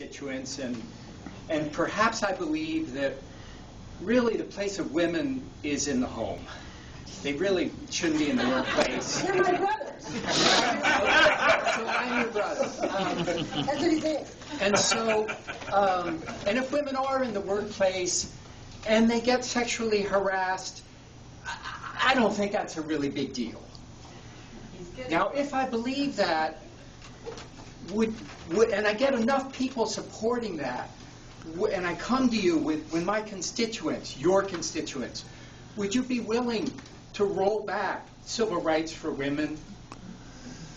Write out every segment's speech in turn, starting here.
constituents, and perhaps I believe that really the place of women is in the home. They really shouldn't be in the workplace. You're my brother. So I'm your brother. That's what he thinks. And so, and if women are in the workplace and they get sexually harassed, I don't think that's a really big deal. Now, if I believe that, and I get enough people supporting that, and I come to you with my constituents, your constituents, would you be willing to roll back civil rights for women?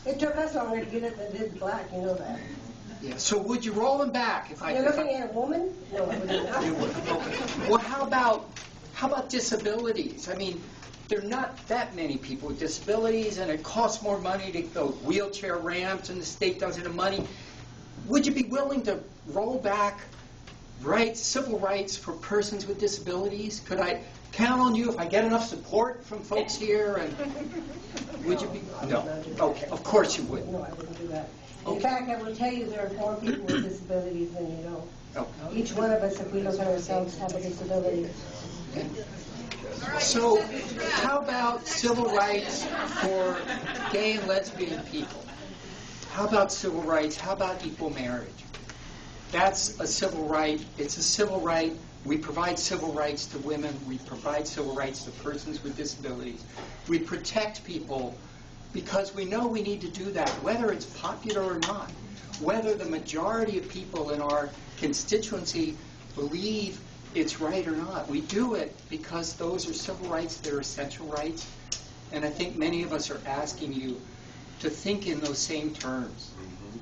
It took us longer to get it than it did black, you know that. Yeah. So would you roll them back if I? You're looking at a woman? No, I wouldn't. You would. Okay. Well, how about disabilities? I mean, there are not that many people with disabilities, and it costs more money to build wheelchair ramps, and the state doesn't have money. Would you be willing to roll back rights, civil rights for persons with disabilities? Could I count on you if I get enough support from folks here? And would you be? No. Okay. Of course you would. No, I wouldn't do that. In fact, I will tell you there are more people with disabilities than you know. Okay. Each one of us, if we look at ourselves, have a disability. So, how about civil rights for gay and lesbian people? How about civil rights? How about equal marriage? That's a civil right. It's a civil right. We provide civil rights to women. We provide civil rights to persons with disabilities. We protect people because we know we need to do that, whether it's popular or not, whether the majority of people in our constituency believe it's right or not. We do it because those are civil rights, they're essential rights, and I think many of us are asking you to think in those same terms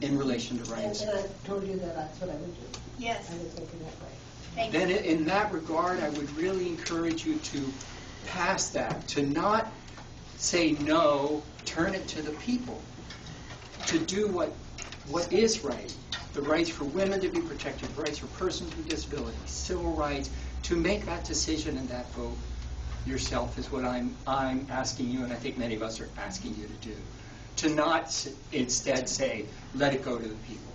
in relation to rights. And I told you that that's what I would do. Yes. I would think in that way. Thank Then you. in that regard, I would really encourage you to pass that, to not say no, turn it to the people, to do what is right. The rights for women to be protected, rights for persons with disabilities, civil rights, to make that decision and that vote yourself is what I'm asking you, and I think many of us are asking you to do. To not instead say, let it go to the people,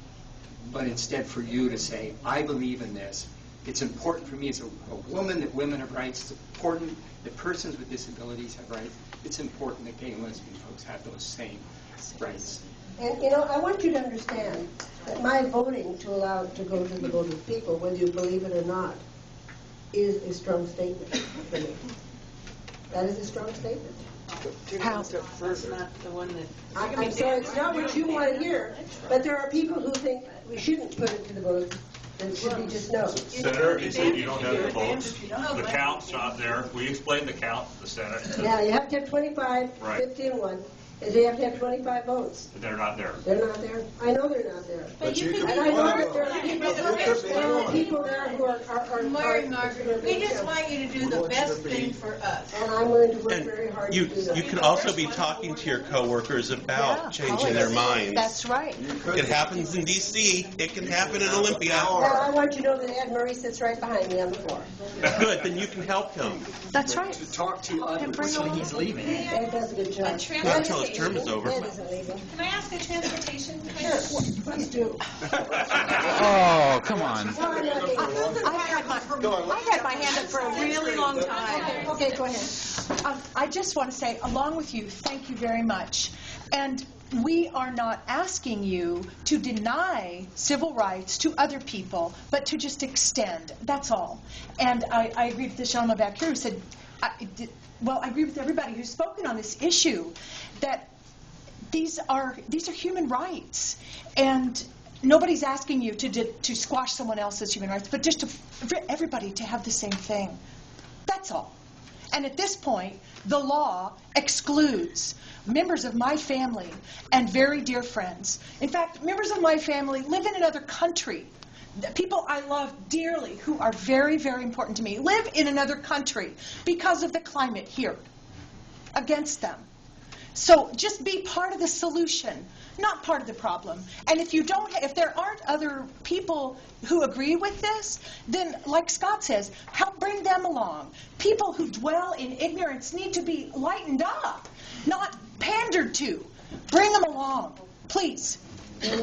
but instead for you to say, I believe in this. It's important for me as a woman that women have rights. It's important that persons with disabilities have rights. It's important that gay and lesbian folks have those same rights. And, you know, I want you to understand that my voting to allow it to go to the vote of the people, whether you believe it or not, is a strong statement for me. That is a strong statement. How? That's not the one that... I'm sorry, it's not what you want to hear, but there are people who think we shouldn't put it to the vote. It should be just no. Senator, you said you don't have the votes. The count's not there. We explained the count to the Senate. Yeah, you have to have 25, Right. 50 and 1. And they have to have 25 votes. They're not there. They're not there. I know they're not there. But you could And I know that there are people there who are Margaret, we just want you to do the best thing for us. and I'm willing to work And very hard you to do that. can also be talking to your coworkers about changing their minds. That's right. It happens in D.C. It can happen in Olympia. Now, I want you to know that Ed Murray sits right behind me on the floor. Good, then you can help him. That's right. To talk to others when he's leaving. Ed does a good job. Not until his term is over. Ed isn't leaving. Can I ask a transportation Sure, question? please do. Oh, come on. Well, I'm not leaving. I had my hand up for a really long time. Okay, go ahead. I just want to say, along with you, thank you very much. And we are not asking you to deny civil rights to other people, but to just extend. That's all. And I agree with the gentleman back here who said, well, I agree with everybody who's spoken on this issue, that these are human rights, and nobody's asking you to squash someone else's human rights, but just for everybody to have the same thing. That's all. And at this point, the law excludes members of my family and very dear friends. In fact, members of my family live in another country. The people I love dearly, who are very, very important to me, live in another country because of the climate here, against them. So just be part of the solution, not part of the problem. And if there aren't other people who agree with this, then, like Scott says, help bring them along. People who dwell in ignorance need to be lightened up, not pandered to. Bring them along, please. And